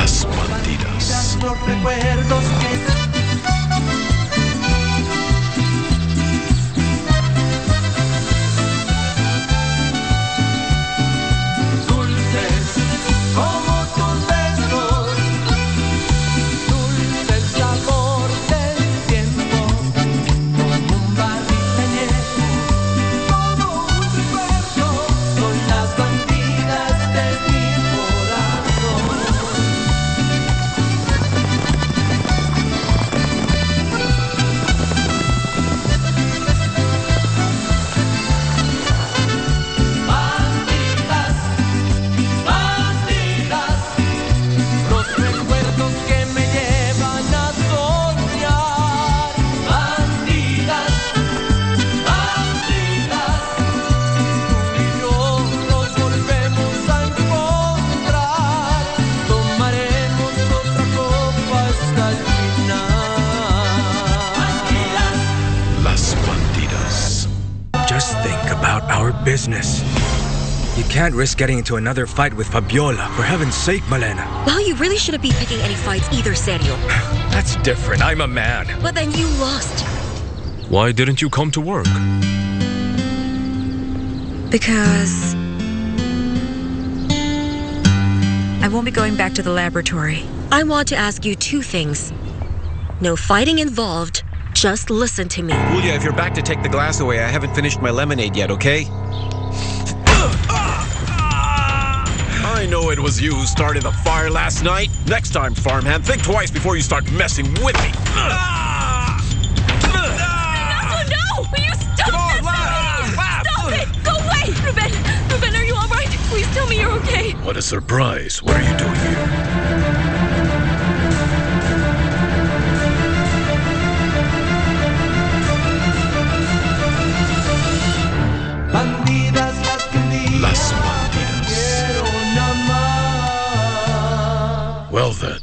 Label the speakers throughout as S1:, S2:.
S1: Las bandidas.
S2: Los recuerdos que...
S3: Business. You can't risk getting into another fight with Fabiola. For heaven's sake, Malena.
S4: Well, you really shouldn't be picking any fights either, Sergio.
S3: That's different. I'm a man.
S4: But then you lost.
S1: Why didn't you come to work?
S5: Because I won't be going back to the laboratory.
S4: I want to ask you two things. No fighting involved. Just listen to me.
S6: Julia, if you're back to take the glass away, I haven't finished my lemonade yet, okay? I know it was you who started the fire last night. Next time, farmhand, think twice before you start messing with me.
S4: No! Will you stop this? Stop it! Go away! Ruben, are you all right? Please tell me you're okay.
S1: What a surprise. What are you doing here? Las bandidas. Well then.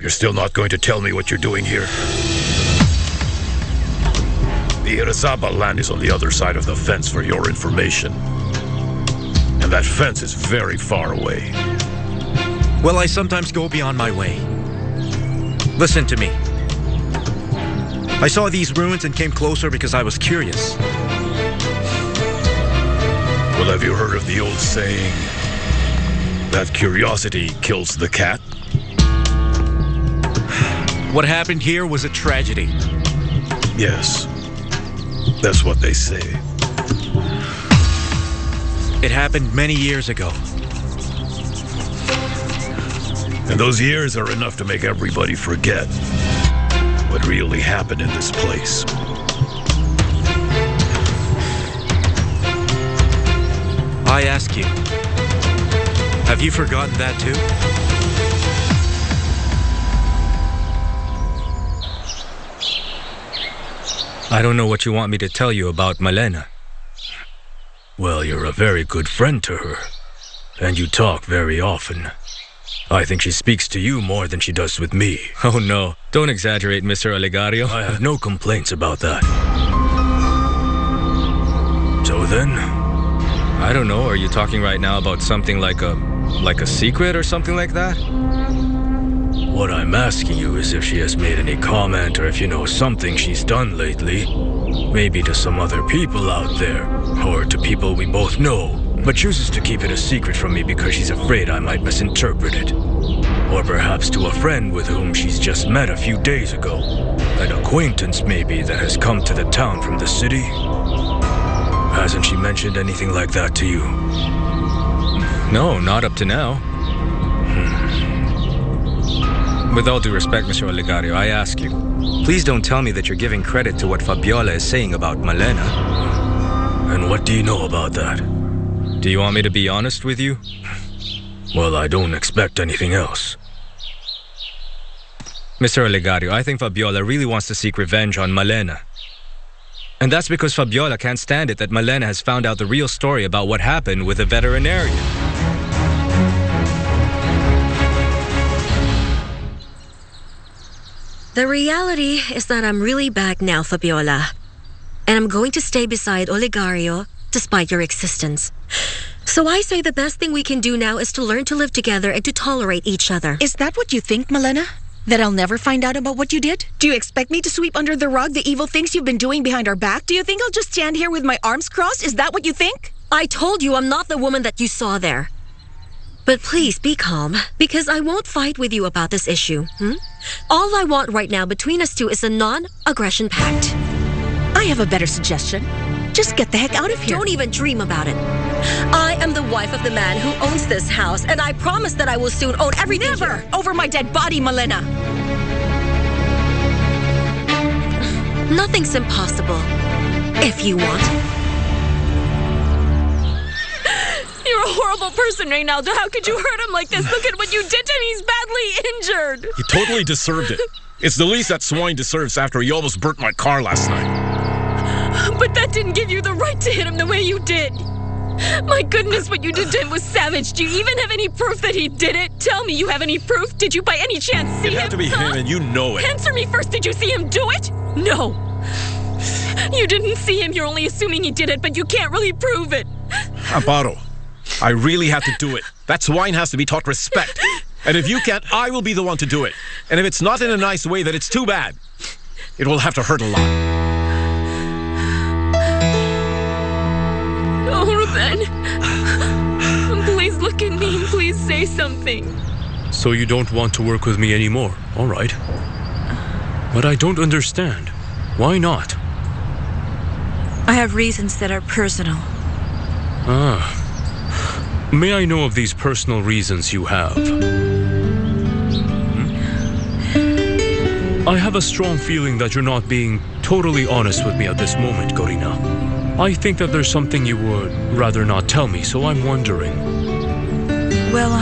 S1: You're still not going to tell me what you're doing here? The Irizaba land is on the other side of the fence for your information. And that fence is very far away.
S3: Well, I sometimes go beyond my way. Listen to me. I saw these ruins and came closer because I was curious.
S1: Well, have you heard of the old saying that curiosity kills the cat?
S3: What happened here was a tragedy.
S1: Yes, that's what they say.
S3: It happened many years ago.
S1: And those years are enough to make everybody forget what really happened in this place.
S3: I ask you, have you forgotten that too? I don't know what you want me to tell you about Malena.
S1: Well, you're a very good friend to her, and you talk very often. I think she speaks to you more than she does with me.
S3: Oh no, don't exaggerate, Mr. Olegario.
S1: I have no complaints about that. So then?
S3: I don't know, are you talking right now about something like a secret or something like that?
S1: What I'm asking you is if she has made any comment or if you know something she's done lately. Maybe to some other people out there, or to people we both know, but chooses to keep it a secret from me because she's afraid I might misinterpret it. Or perhaps to a friend with whom she's just met a few days ago. An acquaintance maybe that has come to the town from the city. Hasn't she mentioned anything like that to you?
S3: No, not up to now. With all due respect, Mr. Olegario, I ask you, please don't tell me that you're giving credit to what Fabiola is saying about Malena.
S1: And what do you know about that?
S3: Do you want me to be honest with you?
S1: Well, I don't expect anything else.
S3: Mr. Olegario, I think Fabiola really wants to seek revenge on Malena. And that's because Fabiola can't stand it that Malena has found out the real story about what happened with the veterinarian.
S4: The reality is that I'm really back now, Fabiola. And I'm going to stay beside Olegario despite your existence.
S7: So I say the best thing we can do now is to learn to live together and to tolerate each other.
S8: Is that what you think, Malena? That I'll never find out about what you did? Do you expect me to sweep under the rug the evil things you've been doing behind our back? Do you think I'll just stand here with my arms crossed? Is that what you think?
S7: I told you I'm not the woman that you saw there. But please be calm, because I won't fight with you about this issue. All I want right now between us two is a non-aggression pact.
S8: I have a better suggestion. Just get the heck out of here.
S7: Don't even dream about it. I am the wife of the man who owns this house, and I promise that I will soon own everything.
S8: Never!
S7: Here.
S8: Over my dead body, Malena!
S7: Nothing's impossible. If you want.
S4: You're a horrible person, Reynaldo. How could you hurt him like this? Look at what you did to him. He's badly injured.
S6: He totally deserved it. It's the least that swine deserves after he almost burnt my car last night.
S4: But that didn't give you the right to hit him the way you did. My goodness, what you did to him was savage. Do you even have any proof that he did it? Tell me, you have any proof? Did you by any chance see him?
S6: It had to be him, and you know it.
S4: Answer me first. Did you see him do it? No. You didn't see him. You're only assuming he did it, but you can't really prove it.
S6: Amparo, I really have to do it. That swine has to be taught respect. And if you can't, I will be the one to do it. And if it's not in a nice way, then it's too bad. It will have to hurt a lot.
S4: Oh, Ruben. Please look at me. Please say something.
S1: So you don't want to work with me anymore? All right. But I don't understand. Why not?
S5: I have reasons that are personal.
S1: Ah. May I know of these personal reasons you have? I have a strong feeling that you're not being totally honest with me at this moment, Corina. I think that there's something you would rather not tell me, so I'm wondering.
S5: Well,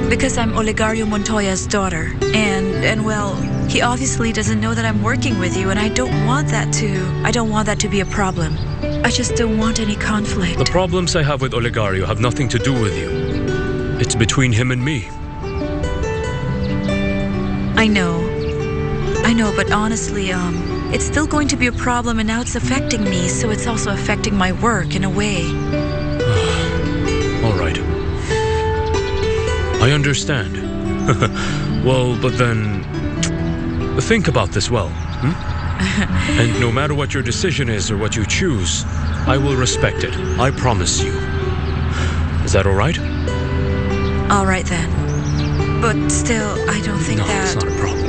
S5: because I'm Olegario Montoya's daughter. And well, he obviously doesn't know that I'm working with you, and I don't want that to be a problem. I just don't want any conflict.
S1: The problems I have with Olegario have nothing to do with you. It's between him and me.
S5: I know, but honestly, it's still going to be a problem, and now it's affecting me, so it's also affecting my work in a way.
S1: All right. I understand. Well, but then think about this well. And no matter what your decision is or what you choose, I will respect it. I promise you. Is that all right?
S5: All right then. But still, I don't think that...
S1: No, it's not a problem.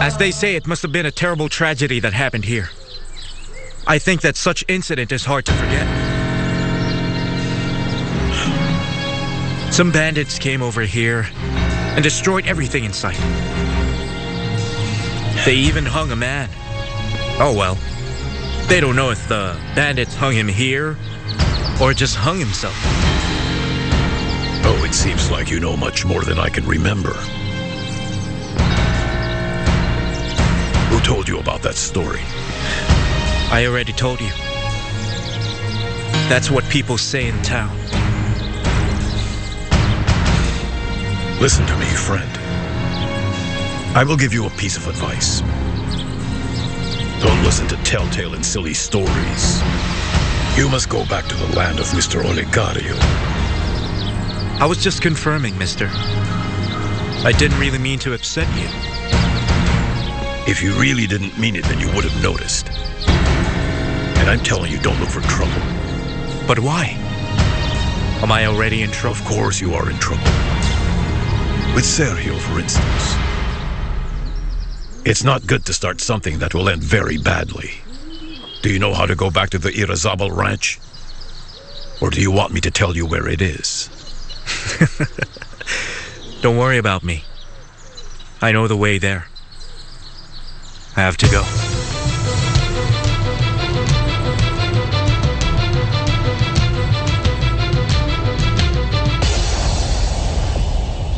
S9: As they say, it must have been a terrible tragedy that happened here. I think that such incident is hard to forget. Some bandits came over here and destroyed everything in sight. They even hung a man. Oh well. They don't know if the bandits hung him here or just hung himself.
S6: Oh, it seems like you know much more than I can remember. Who told you about that story?
S9: I already told you. That's what people say in town.
S6: Listen to me, friend. I will give you a piece of advice. Don't listen to telltale and silly stories. You must go back to the land of Mr. Olegario.
S9: I was just confirming, mister. I didn't really mean to upset you.
S6: If you really didn't mean it, then you would have noticed. And I'm telling you, don't look for trouble.
S9: But why? Am I already in trouble?
S6: Of course you are in trouble. With Sergio, for instance. It's not good to start something that will end very badly. Do you know how to go back to the Irazabal ranch? Or do you want me to tell you where it is?
S9: Don't worry about me. I know the way there. I have to go.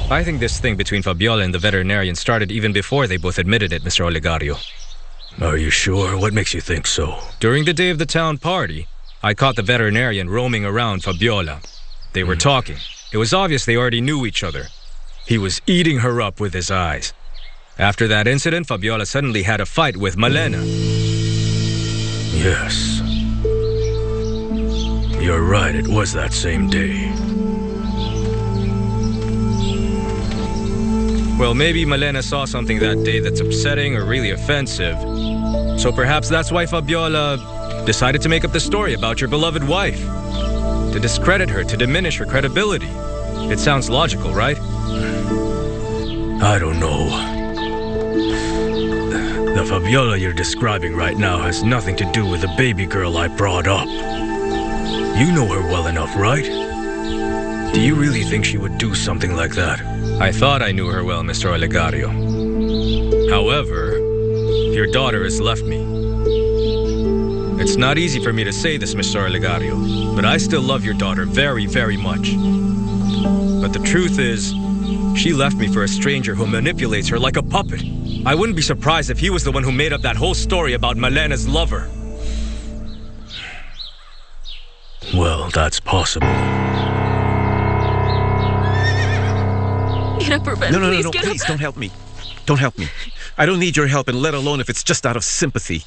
S3: I think this thing between Fabiola and the veterinarian started even before they both admitted it, Mr. Olegario.
S1: Are you sure? What makes you think so?
S3: During the day of the town party, I caught the veterinarian roaming around Fabiola. They were talking. It was obvious they already knew each other. He was eating her up with his eyes. After that incident, Fabiola suddenly had a fight with Malena.
S1: Yes. You're right, it was that same day.
S3: Well, maybe Malena saw something that day that's upsetting or really offensive. So perhaps that's why Fabiola decided to make up the story about your beloved wife. To discredit her, to diminish her credibility. It sounds logical, right?
S1: I don't know. The Fabiola you're describing right now has nothing to do with the baby girl I brought up. You know her well enough, right? Do you really think she would do something like that?
S3: I thought I knew her well, Mr. Olegario. However, your daughter has left me. It's not easy for me to say this, Mr. Olegario, but I still love your daughter very, very much. But the truth is, she left me for a stranger who manipulates her like a puppet. I wouldn't be surprised if he was the one who made up that whole story about Malena's lover.
S1: Well, that's possible.
S4: Get up, Ruben.
S6: No,
S4: Please, get
S6: please,
S4: up.
S6: don't help me. Don't help me. I don't need your help, and let alone if it's just out of sympathy.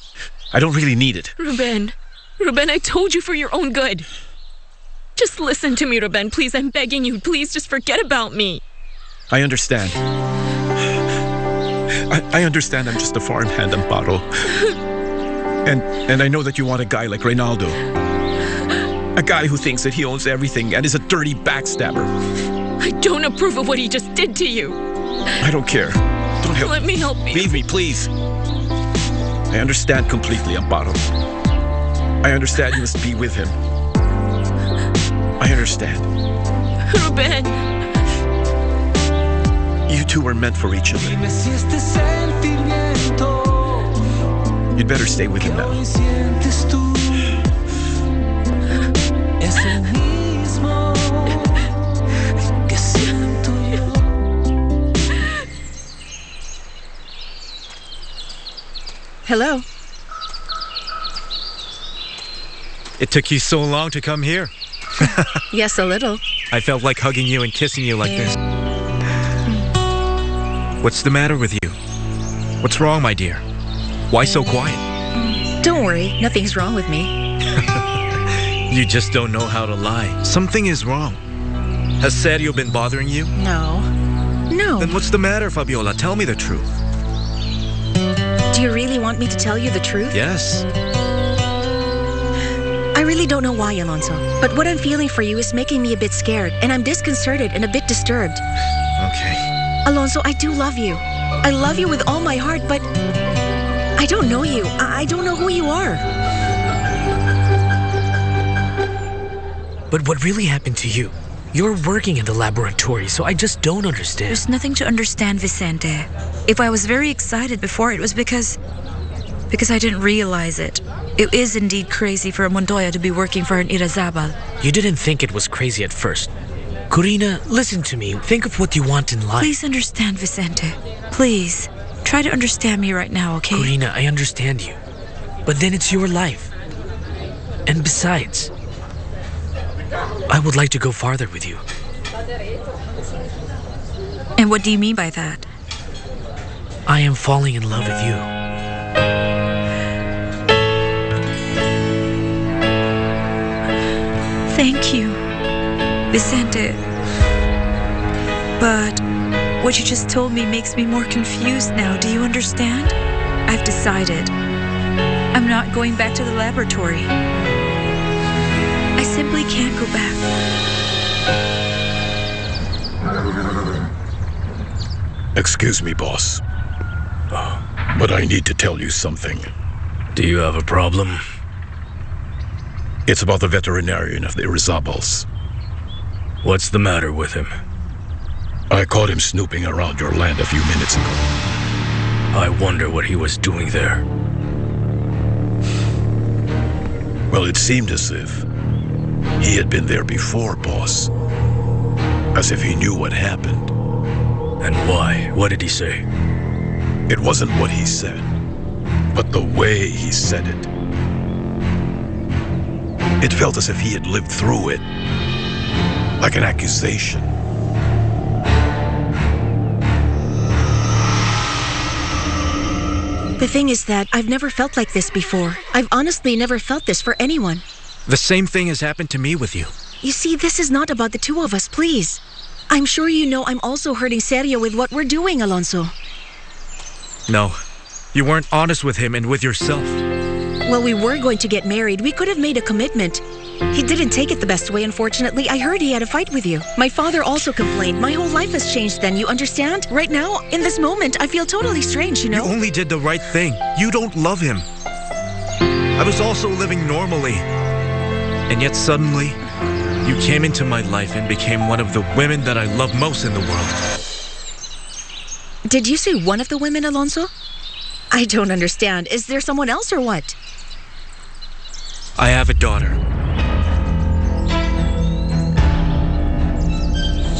S6: I don't really need it.
S4: Ruben, I told you for your own good. Just listen to me, Ruben. Please, I'm begging you. Please, just forget about me.
S6: I understand. I understand I'm just a farmhand, Amparo. And I know that you want a guy like Reynaldo. A guy who thinks that he owns everything and is a dirty backstabber.
S4: I don't approve of what he just did to you.
S6: I don't care. Don't help.
S4: Let me help you.
S6: Leave me, please. I understand completely, Amparo. I understand you must be with him. I understand.
S4: Ruben.
S6: You two were meant for each other. You'd better stay with him now.
S8: Hello.
S9: It took you so long to come here.
S8: Yes, a little.
S9: I felt like hugging you and kissing you like this. What's the matter with you? What's wrong, my dear? Why so quiet?
S8: Don't worry, nothing's wrong with me.
S9: You just don't know how to lie. Something is wrong. Has Sergio been bothering you?
S8: No.
S9: Then what's the matter, Fabiola? Tell me the truth.
S8: Do you really want me to tell you the truth?
S9: Yes.
S8: I really don't know why, Alonso. But what I'm feeling for you is making me a bit scared, and I'm disconcerted and a bit disturbed.
S9: Okay.
S8: Alonso, I do love you. I love you with all my heart, but I don't know you. I don't know who you are.
S10: But what really happened to you? You're working in the laboratory, so I just don't understand.
S5: There's nothing to understand, Vicente. If I was very excited before, it was because I didn't realize it. It is indeed crazy for a Montoya to be working for an Irazabal.
S10: You didn't think it was crazy at first. Corina, listen to me. Think of what you want in life.
S5: Please understand, Vicente. Please. Try to understand me right now, okay?
S10: Corina, I understand you. But then it's your life. And besides, I would like to go farther with you.
S5: And what do you mean by that?
S10: I am falling in love with you.
S5: Thank you, Vicente. But what you just told me makes me more confused now. Do you understand? I've decided. I'm not going back to the laboratory. I simply can't go back.
S6: Excuse me, boss. But I need to tell you something.
S1: Do you have a problem?
S6: It's about the veterinarian of the Irazabals.
S1: What's the matter with him?
S6: I caught him snooping around your land a few minutes ago.
S1: I wonder what he was doing there.
S6: Well, it seemed as if he had been there before, boss. As if he knew what happened.
S1: And why? What did he say?
S6: It wasn't what he said, but the way he said it. It felt as if he had lived through it. Like an accusation.
S8: The thing is that I've never felt like this before. I've honestly never felt this for anyone.
S9: The same thing has happened to me with you.
S8: You see, this is not about the two of us, please. I'm sure you know I'm also hurting Sergio with what we're doing, Alonso.
S9: No, you weren't honest with him and with yourself.
S8: Well, we were going to get married. We could have made a commitment. He didn't take it the best way, unfortunately. I heard he had a fight with you. My father also complained. My whole life has changed then, you understand? Right now, in this moment, I feel totally strange, you know?
S9: You only did the right thing. You don't love him. I was also living normally. And yet suddenly, you came into my life and became one of the women that I love most in the world.
S8: Did you say one of the women, Alonso? I don't understand. Is there someone else or what?
S9: I have a daughter.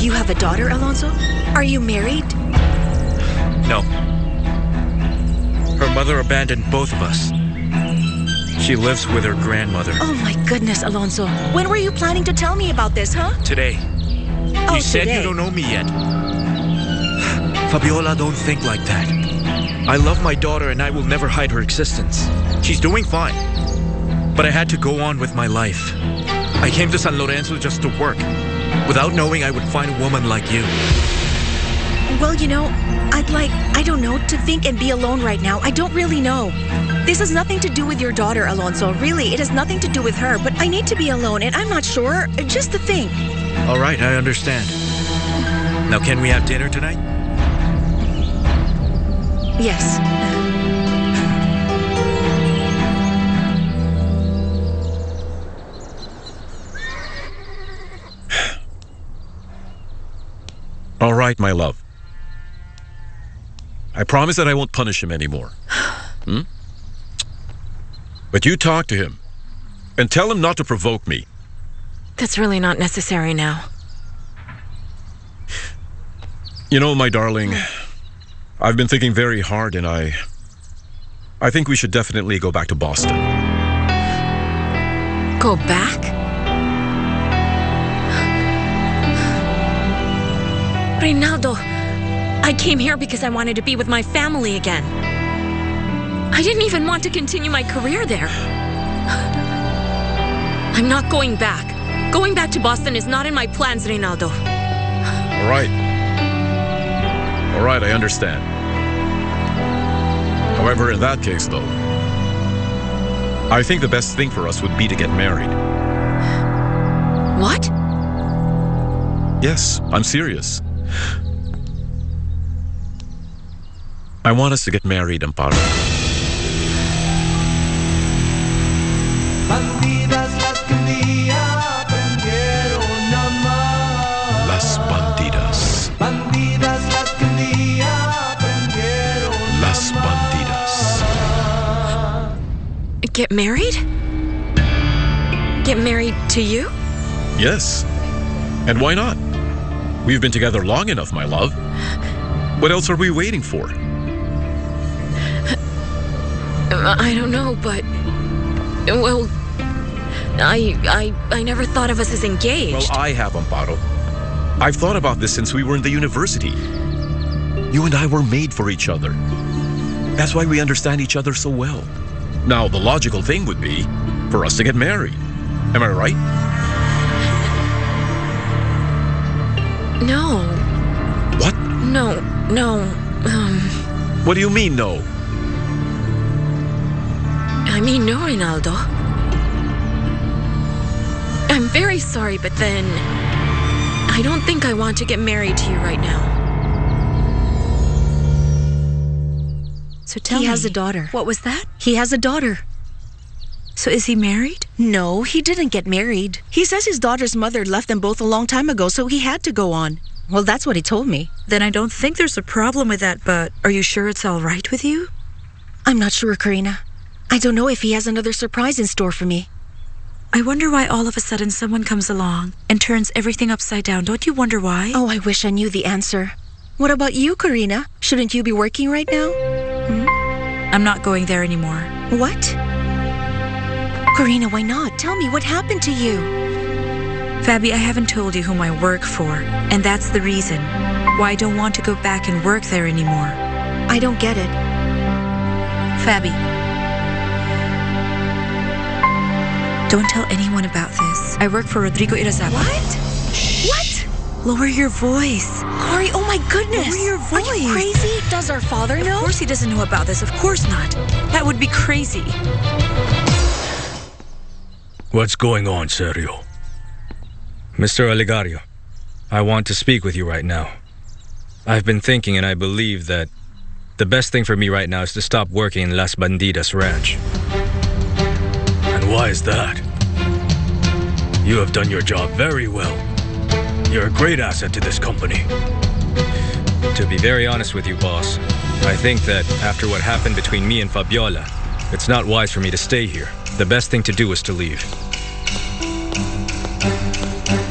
S8: You have a daughter, Alonso? Are you married?
S9: No. Her mother abandoned both of us. She lives with her grandmother.
S8: Oh my goodness, Alonso. When were you planning to tell me about this, huh?
S9: Today.
S8: Oh,
S9: You said
S8: today.
S9: you don't know me yet. Fabiola, don't think like that. I love my daughter and I will never hide her existence. She's doing fine. But I had to go on with my life. I came to San Lorenzo just to work, without knowing I would find a woman like you.
S8: Well, you know, I don't know, to think and be alone right now. I don't really know. This has nothing to do with your daughter, Alonso. Really, it has nothing to do with her. But I need to be alone, and I'm not sure. Just to think.
S9: All right, I understand. Now, can we have dinner tonight?
S8: Yes.
S6: All right, my love. I promise that I won't punish him anymore. But you talk to him and tell him not to provoke me.
S4: That's really not necessary now.
S6: You know, my darling, I've been thinking very hard and I think we should definitely go back to Boston.
S4: Go back? Reynaldo, I came here because I wanted to be with my family again. I didn't even want to continue my career there. I'm not going back. Going back to Boston is not in my plans, Reynaldo.
S6: All right. All right, I understand. However, in that case, though, I think the best thing for us would be to get married.
S4: What?
S6: Yes, I'm serious. I want us to get married, Amparo.
S2: Bandidas las que un día aprendieron a amar.
S6: Las bandidas.
S2: Bandidas las que un día aprendieron a
S6: Las bandidas.
S4: Get married? Get married to you?
S6: Yes. And why not? We've been together long enough, my love. What else are we waiting for?
S4: I don't know, but... Well... I never thought of us as engaged.
S6: Well, I have, Amparo. I've thought about this since we were in the university. You and I were made for each other. That's why we understand each other so well. Now, the logical thing would be for us to get married. Am I right?
S4: No.
S6: What?
S4: No.
S6: What do you mean, no?
S4: I mean, no, Reynaldo. I'm very sorry, but then... I don't think I want to get married to you right now.
S5: So tell me.
S8: He has a daughter.
S5: What was that?
S8: He has a daughter.
S5: So is he married?
S8: No, he didn't get married. He says his daughter's mother left them both a long time ago, so he had to go on. Well, that's what he told me.
S5: Then I don't think there's a problem with that, but are you sure it's all right with you?
S8: I'm not sure, Karina. I don't know if he has another surprise in store for me.
S5: I wonder why all of a sudden someone comes along and turns everything upside down. Don't you wonder why?
S8: Oh, I wish I knew the answer. What about you, Karina? Shouldn't you be working right now?
S5: I'm not going there anymore.
S8: What? Karina, why not? Tell me what happened to you.
S5: Fabi, I haven't told you whom I work for, and that's the reason why I don't want to go back and work there anymore.
S8: I don't get it.
S5: Fabi, don't tell anyone about this. I work for Rodrigo Irazabal.
S8: What? What?
S5: Lower your voice.
S8: Cory, oh my goodness.
S5: Lower your voice.
S8: Are you crazy? Does our father know?
S5: Of course he doesn't know about this. Of course not. That would be crazy.
S1: What's going on, Sergio?
S3: Mr. Olegario, I want to speak with you right now. I've been thinking and I believe that the best thing for me right now is to stop working in Las Bandidas Ranch.
S1: And why is that? You have done your job very well. You're a great asset to this company.
S3: To be very honest with you, boss, I think that after what happened between me and Fabiola, it's not wise for me to stay here. The best thing to do is to leave.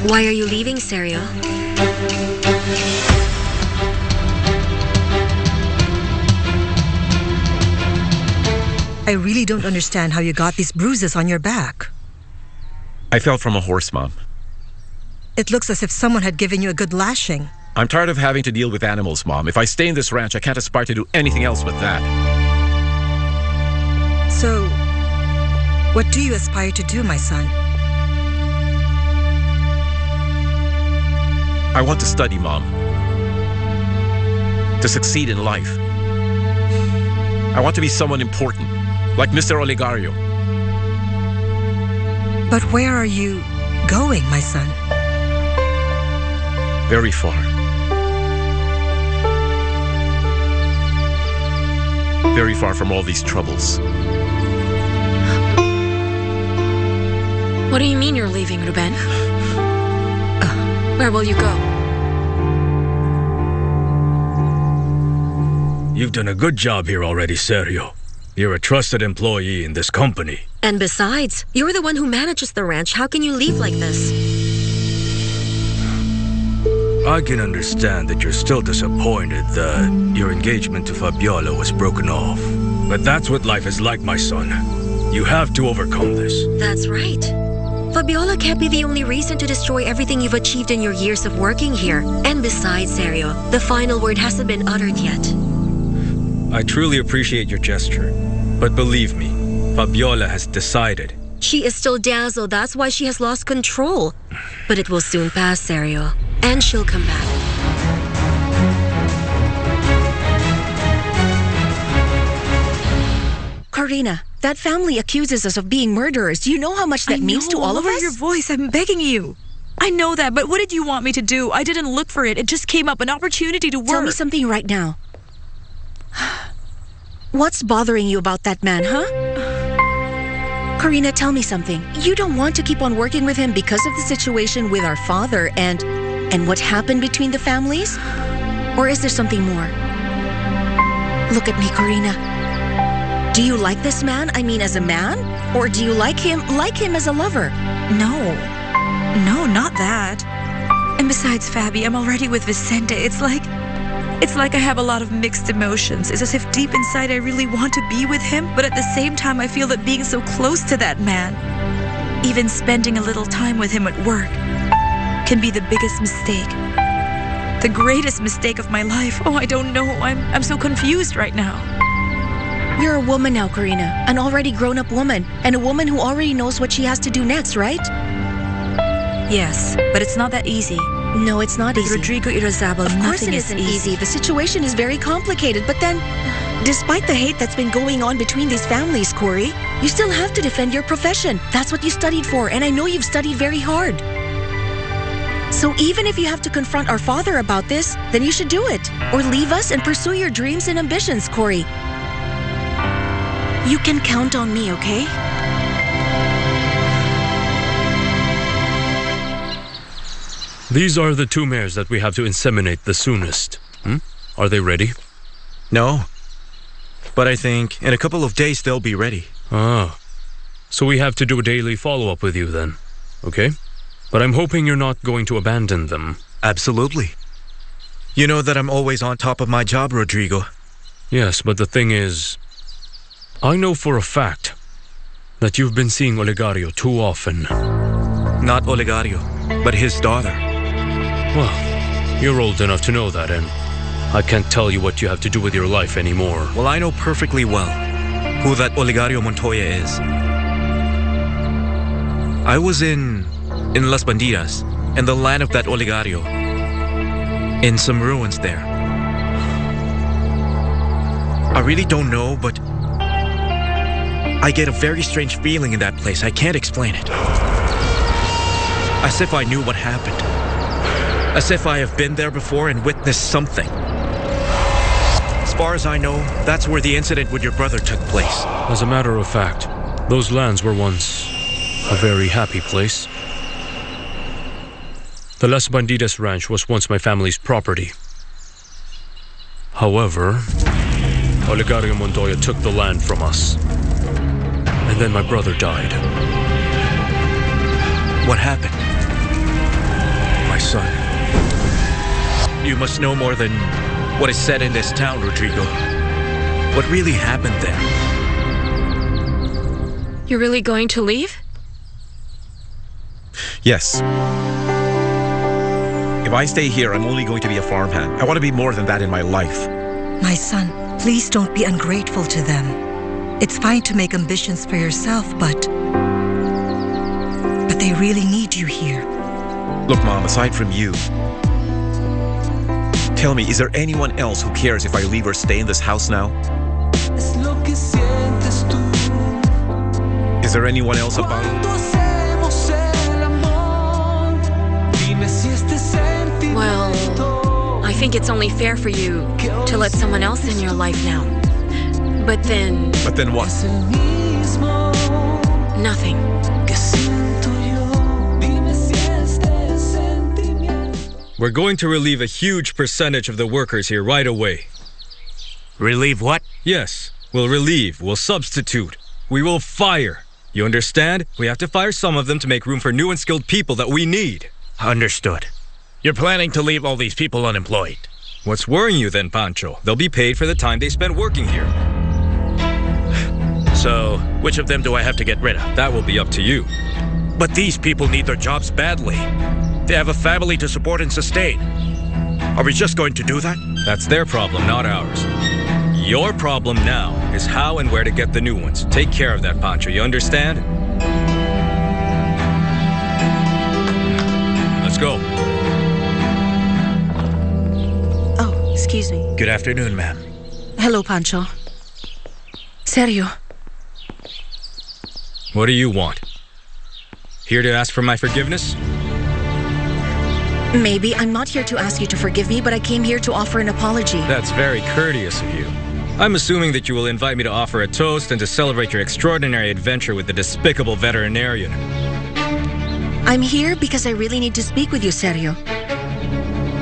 S7: Why are you leaving, Sergio?
S11: I really don't understand how you got these bruises on your back.
S6: I fell from a horse, Mom.
S11: It looks as if someone had given you a good lashing.
S6: I'm tired of having to deal with animals, Mom. If I stay in this ranch, I can't aspire to do anything else but that.
S11: So, what do you aspire to do, my son?
S6: I want to study, Mom. To succeed in life. I want to be someone important, like Mr. Olegario.
S11: But where are you going, my son?
S6: Very far. Very far from all these troubles.
S4: What do you mean you're leaving, Ruben? Where will you go?
S1: You've done a good job here already, Sergio. You're a trusted employee in this company.
S7: And besides, you're the one who manages the ranch. How can you leave like this?
S1: I can understand that you're still disappointed that your engagement to Fabiola was broken off. But that's what life is like, my son. You have to overcome this.
S7: That's right. Fabiola can't be the only reason to destroy everything you've achieved in your years of working here. And besides, Sergio, the final word hasn't been uttered yet.
S3: I truly appreciate your gesture, but believe me, Fabiola has decided.
S7: She is still dazzled, that's why she has lost control. But it will soon pass, Sergio. And she'll come back.
S8: Karina, that family accuses us of being murderers. Do you know how much that means to all of us?
S5: Lower your voice. I'm begging you. I know that, but what did you want me to do? I didn't look for it. It just came up, an opportunity to work.
S8: Tell me something right now. What's bothering you about that man, huh? Karina, tell me something. You don't want to keep on working with him because of the situation with our father and what happened between the families? Or is there something more? Look at me, Karina. Do you like this man? I mean, as a man? Or do you like him as a lover?
S5: No, not that. And besides, Fabi, I'm already with Vicente. It's like I have a lot of mixed emotions. It's as if deep inside I really want to be with him, but at the same time I feel that being so close to that man, even spending a little time with him at work, can be the biggest mistake. The greatest mistake of my life. Oh, I don't know. I'm so confused right now.
S8: You're a woman now, Karina. An already grown-up woman. And a woman who already knows what she has to do next, right?
S5: Yes, but it's not that easy.
S8: No, it's not easy.
S5: Rodrigo Irazabal,
S8: of course it isn't easy. The situation is very complicated. But then, despite the hate that's been going on between these families, Cory, you still have to defend your profession. That's what you studied for, and I know you've studied very hard. So even if you have to confront our father about this, then you should do it. Or leave us and pursue your dreams and ambitions, Cory. You can count on me, okay?
S12: These are the 2 mares that we have to inseminate the soonest. Are they ready?
S9: No. But I think in a couple of days they'll be ready.
S12: Ah. So we have to do a daily follow-up with you then. Okay? But I'm hoping you're not going to abandon them.
S9: Absolutely. You know that I'm always on top of my job, Rodrigo.
S12: Yes, but the thing is, I know for a fact that you've been seeing Olegario too often.
S9: Not Olegario. but his daughter.
S12: Well, you're old enough to know that, and I can't tell you what you have to do with your life anymore.
S9: Well, I know perfectly well who that Olegario Montoya is. I was in Las Bandidas, in the land of that Olegario, in some ruins there. I really don't know, but I get a very strange feeling in that place. I can't explain it. As if I knew what happened. As if I have been there before and witnessed something. As far as I know, that's where the incident with your brother took place.
S12: As a matter of fact, those lands were once a very happy place. The Las Bandidas ranch was once my family's property. However, Olegario Montoya took the land from us. And then my brother died.
S9: What happened?
S6: My son.
S9: You must know more than what is said in this town, Rodrigo. What really happened there?
S4: You're really going to leave?
S6: Yes. If I stay here, I'm only going to be a farmhand. I want to be more than that in my life.
S11: My son, please don't be ungrateful to them. It's fine to make ambitions for yourself, but they really need you here.
S6: Look, Mom, aside from you, tell me, is there anyone else who cares if I leave or stay in this house now? Is there anyone else about it?
S4: Well, I think it's only fair for you to let someone else in your life now. But then...
S6: But then what?
S4: Nothing.
S3: We're going to relieve a huge percentage of the workers here right away.
S9: Relieve what?
S3: Yes, we'll relieve, we'll substitute, we will fire. You understand? We have to fire some of them to make room for new and skilled people that we need.
S9: Understood. You're planning to leave all these people unemployed.
S3: What's worrying you then, Pancho? They'll be paid for the time they spent working here.
S9: So, which of them do I have to get rid of?
S3: That will be up to you.
S9: But these people need their jobs badly. They have a family to support and sustain. Are we just going to do that?
S3: That's their problem, not ours. Your problem now is how and where to get the new ones. Take care of that, Pancho, you understand? Let's go.
S8: Oh, excuse me.
S9: Good afternoon, ma'am.
S8: Hello, Pancho. Sergio.
S3: What do you want? Here to ask for my forgiveness?
S8: Maybe. I'm not here to ask you to forgive me, but I came here to offer an apology.
S3: That's very courteous of you. I'm assuming that you will invite me to offer a toast and to celebrate your extraordinary adventure with the despicable veterinarian.
S8: I'm here because I really need to speak with you, Sergio.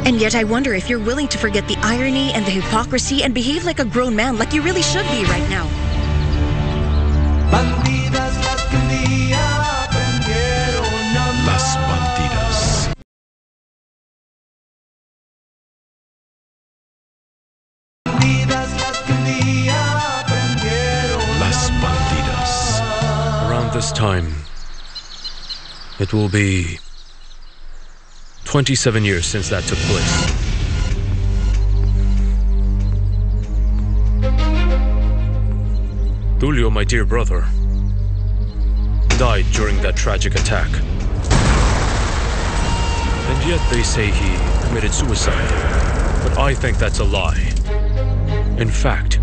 S8: And yet I wonder if you're willing to forget the irony and the hypocrisy and behave like a grown man, like you really should be right now.
S6: Las Bandidas. Las Bandidas.
S12: Around this time, it will be 27 years since that took place. Tulio, my dear brother, died during that tragic attack. And yet they say he committed suicide. But I think that's a lie. In fact,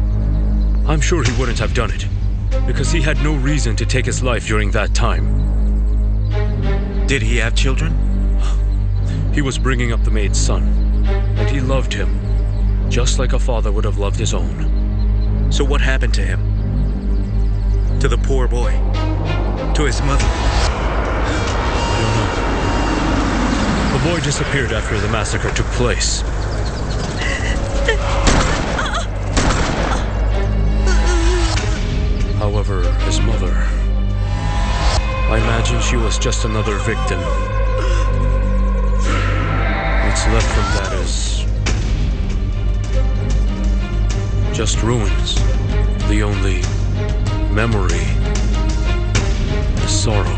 S12: I'm sure he wouldn't have done it, because he had no reason to take his life during that time.
S9: Did he have children?
S12: He was bringing up the maid's son, and he loved him, just like a father would have loved his own.
S9: So what happened to him? To the poor boy? To his mother?
S12: I don't know. The boy disappeared after the massacre took place. However, his mother... I imagine she was just another victim. What's left from that is... just ruins. The only memory is sorrow.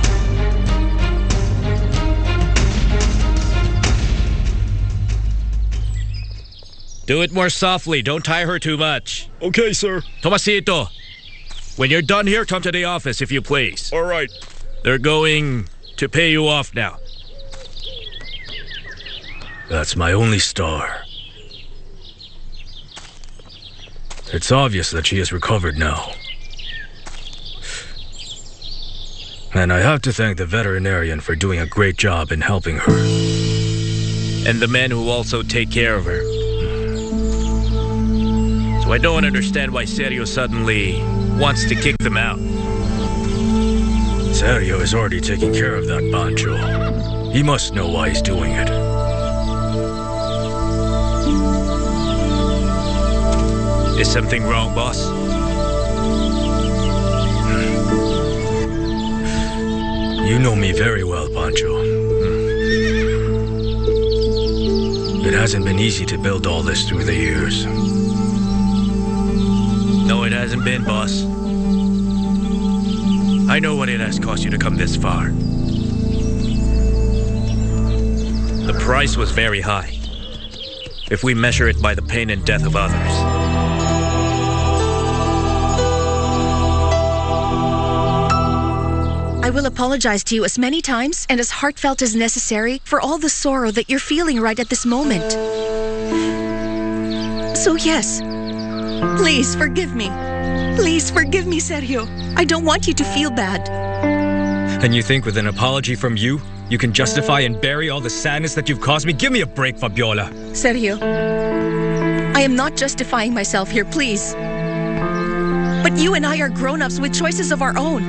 S9: Do it more softly. Don't tie her too much.
S12: Okay, sir.
S9: Tomasito, when you're done here, come to the office, if you please.
S12: All right.
S9: They're going to pay you off now.
S1: That's my only star. It's obvious that she has recovered now. And I have to thank the veterinarian for doing a great job in helping her.
S9: And the men who also take care of her. So I don't understand why Sergio suddenly wants to kick them out.
S1: Sergio is already taking care of that Pancho. He must know why he's doing it.
S9: Is something wrong, boss?
S1: You know me very well, Pancho. It hasn't been easy to build all this through the years.
S9: No, it hasn't been, boss. I know what it has cost you to come this far. The price was very high, if we measure it by the pain and death of others.
S8: I will apologize to you as many times and as heartfelt as necessary for all the sorrow that you're feeling right at this moment. So yes, please forgive me. Please forgive me, Sergio. I don't want you to feel bad.
S3: And you think with an apology from you, you can justify and bury all the sadness that you've caused me? Give me a break, Fabiola.
S8: Sergio, I am not justifying myself here, please. But you and I are grown-ups with choices of our own.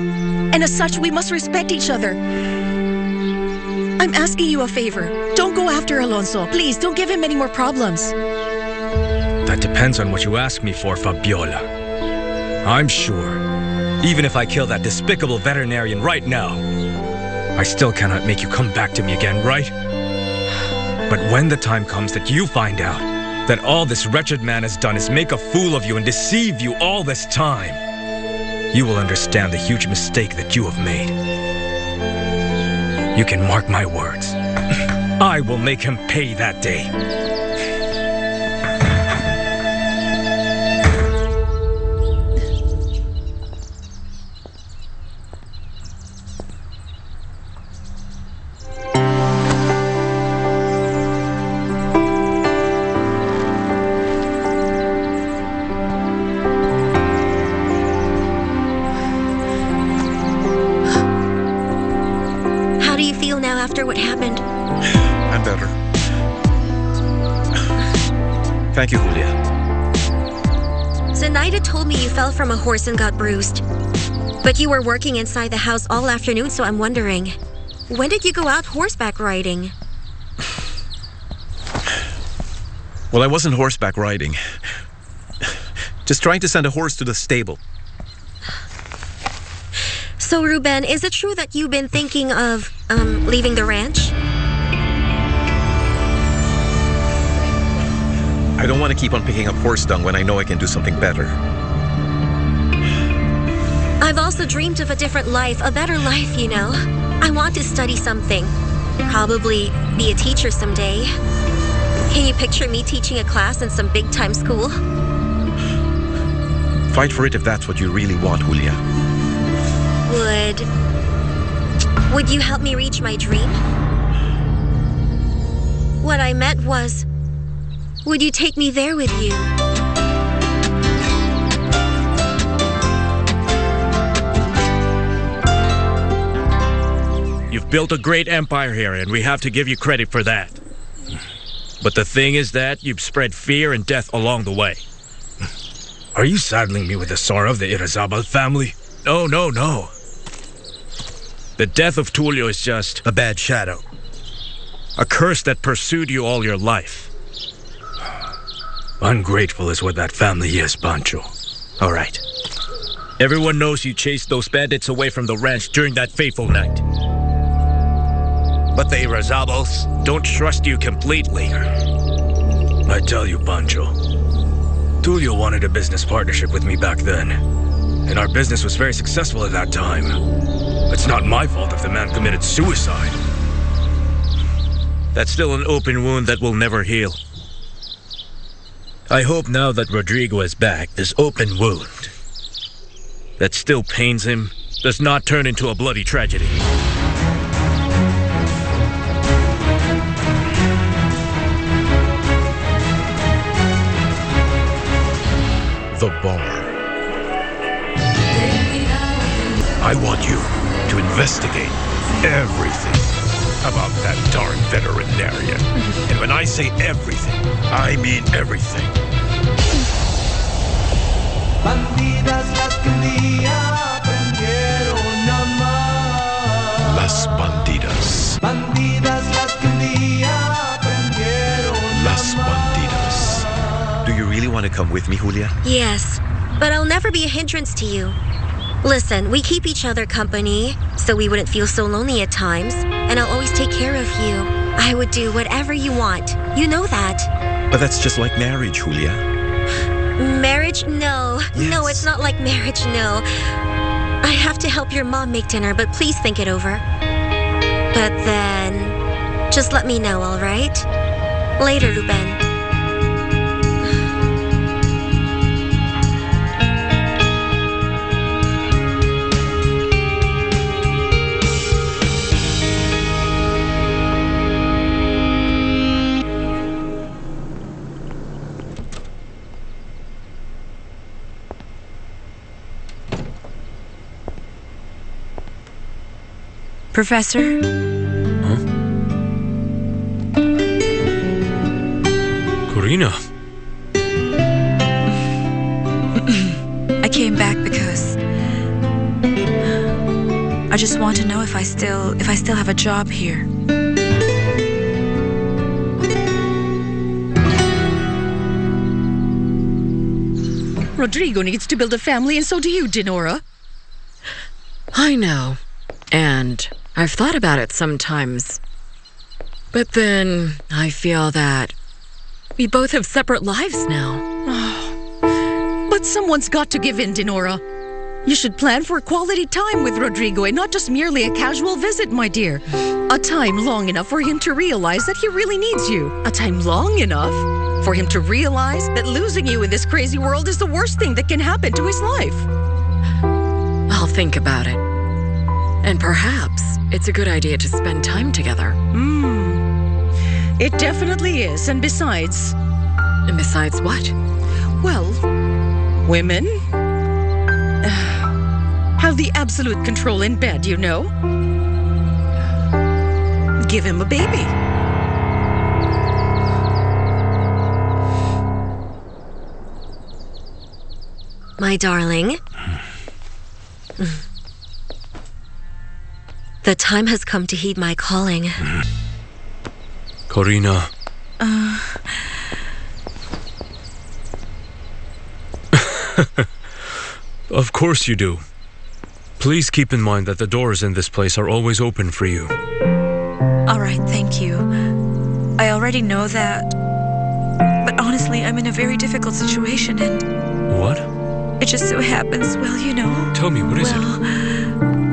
S8: And as such, we must respect each other. I'm asking you a favor. Don't go after Alonso. Please, don't give him any more problems.
S3: That depends on what you ask me for, Fabiola. I'm sure, even if I kill that despicable veterinarian right now, I still cannot make you come back to me again, right? But when the time comes that you find out that all this wretched man has done is make a fool of you and deceive you all this time, you will understand the huge mistake that you have made. You can mark my words. I will make him pay that day.
S7: After what happened?
S6: I'm better. Thank you, Julia.
S7: Zenaida told me you fell from a horse and got bruised. But you were working inside the house all afternoon, so I'm wondering, when did you go out horseback riding?
S6: Well, I wasn't horseback riding. Just trying to send a horse to the stable.
S7: So, Ruben, is it true that you've been thinking of, leaving the ranch?
S6: I don't want to keep on picking up horse dung when I know I can do something better.
S7: I've also dreamed of a different life, a better life, you know. I want to study something. Probably be a teacher someday. Can you picture me teaching a class in some big-time school?
S6: Fight for it if that's what you really want, Julia.
S7: Would you help me reach my dream? What I meant was, would you take me there with you?
S9: You've built a great empire here, and we have to give you credit for that. But the thing is that you've spread fear and death along the way.
S1: Are you saddling me with the sorrow of the Irazabal family?
S9: No, no, no. The death of Tulio is just a bad shadow. A curse that pursued you all your life.
S1: Ungrateful is what that family is, Pancho.
S9: All right. Everyone knows you chased those bandits away from the ranch during that fateful night. But the Irazabals don't trust you completely.
S1: I tell you, Pancho, Tulio wanted a business partnership with me back then. And our business was very successful at that time. It's not my fault if the man committed suicide.
S9: That's still an open wound that will never heal. I hope now that Rodrigo is back, this open wound that still pains him does not turn into a bloody tragedy.
S6: The bar. I want you to investigate everything about that darn veterinarian. And when I say everything, I mean everything.
S2: Bandidas las que un día aprendieron a amar.
S6: Las bandidas.
S2: Bandidas las que un día aprendieron
S6: Las bandidas.
S9: Do you really want to come with me, Julia?
S7: Yes, but I'll never be a hindrance to you. Listen, we keep each other company, so we wouldn't feel so lonely at times, and I'll always take care of you. I would do whatever you want. You know that.
S9: But that's just like marriage, Julia.
S7: Marriage? No.
S9: Yes.
S7: No, it's not like marriage, no. I have to help your mom make dinner, but please think it over. But then, just let me know, all right? Later, Ruben.
S5: Professor?
S12: Huh? Corina.
S5: I came back because I just want to know if I still have a job here.
S8: Rodrigo needs to build a family, and so do you, Dinora.
S13: I know. And I've thought about it sometimes. But then I feel that we both have separate lives now.
S8: But someone's got to give in, Dinora. You should plan for quality time with Rodrigo and not just merely a casual visit, my dear. A time long enough for him to realize that he really needs you. A time long enough for him to realize that losing you in this crazy world is the worst thing that can happen to his life.
S13: I'll think about it. And perhaps it's a good idea to spend time together.
S8: It definitely is. And besides...
S13: And besides what?
S8: Well, women have the absolute control in bed, you know? Give him a baby.
S7: My darling. The time has come to heed my calling.
S12: Corina. Of course you do. Please keep in mind that the doors in this place are always open for you.
S5: All right, thank you. I already know that. But honestly, I'm in a very difficult situation and...
S12: What?
S5: It just so happens, well, you know...
S12: Tell me, what is it?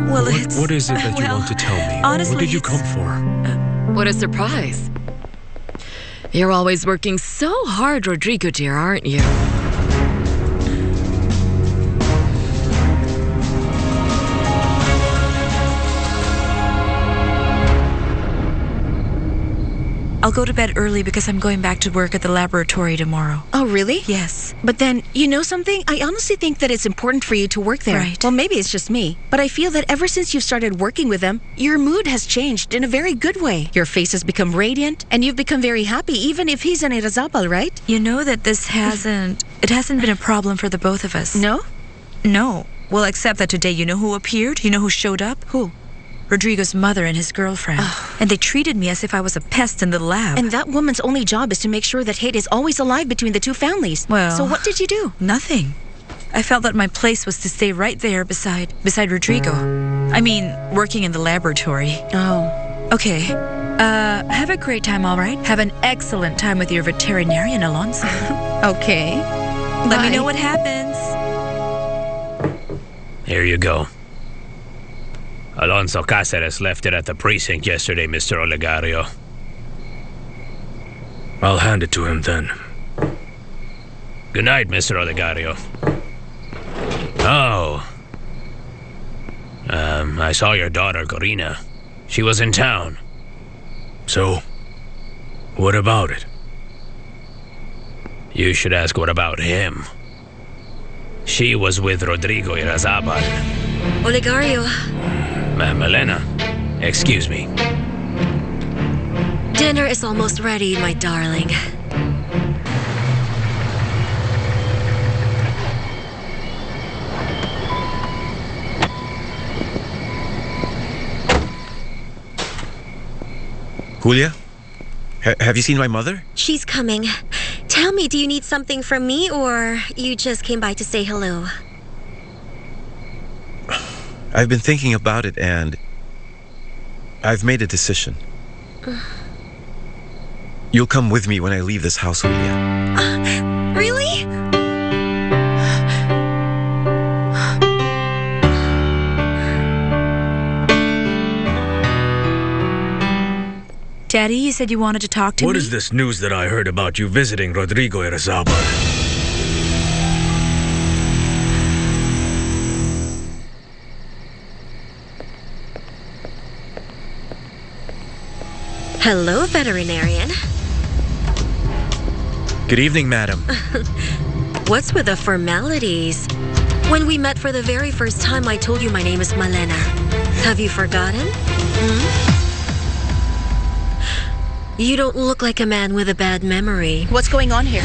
S5: Well, it's...
S12: What is it that you want to tell me?
S5: Honestly,
S12: what did you come for?
S13: What a surprise. You're always working so hard, Rodrigo dear, aren't you?
S5: I'll go to bed early because I'm going back to work at the laboratory tomorrow.
S8: Oh, really?
S5: Yes.
S8: But then, you know something? I honestly think that it's important for you to work there.
S5: Right.
S8: Well, maybe it's just me, but I feel that ever since you've started working with them, your mood has changed in a very good way. Your face has become radiant, and you've become very happy, even if he's an Irazabal, right?
S5: You know that this hasn't been a problem for the both of us.
S8: No?
S5: No. Well, except that today, you know who appeared? You know who showed up?
S8: Who?
S5: Rodrigo's mother and his girlfriend. And they treated me as if I was a pest in the lab.
S8: And that woman's only job is to make sure that hate is always alive between the two families.
S5: Well...
S8: So what did you do?
S5: Nothing. I felt that my place was to stay right there beside Rodrigo. I mean, working in the laboratory.
S8: Oh.
S5: Okay. Have a great time, all right? Have an excellent time with your veterinarian, Alonso.
S8: Okay.
S5: Let me know what happens.
S14: Here you go. Alonso Cáceres left it at the precinct yesterday, Mr. Olegario.
S1: I'll hand it to him then.
S14: Good night, Mr. Olegario. Oh. I saw your daughter, Corina. She was in town.
S1: So, what about it?
S14: You should ask what about him. She was with Rodrigo Irazabal.
S7: Olegario.
S14: Ma'am Elena, excuse me.
S7: Dinner is almost ready, my darling.
S6: Julia? Have you seen my mother?
S7: She's coming. Tell me, do you need something from me, or you just came by to say hello?
S6: I've been thinking about it, and I've made a decision. You'll come with me when I leave this house, Julia.
S7: Really?
S5: Daddy, you said you wanted to talk to me?
S1: What is this news that I heard about you visiting Rodrigo Irazabal?
S7: Hello, veterinarian.
S9: Good evening, madam.
S7: What's with the formalities? When we met for the very first time, I told you my name is Malena. Have you forgotten? You don't look like a man with a bad memory.
S8: What's going on here?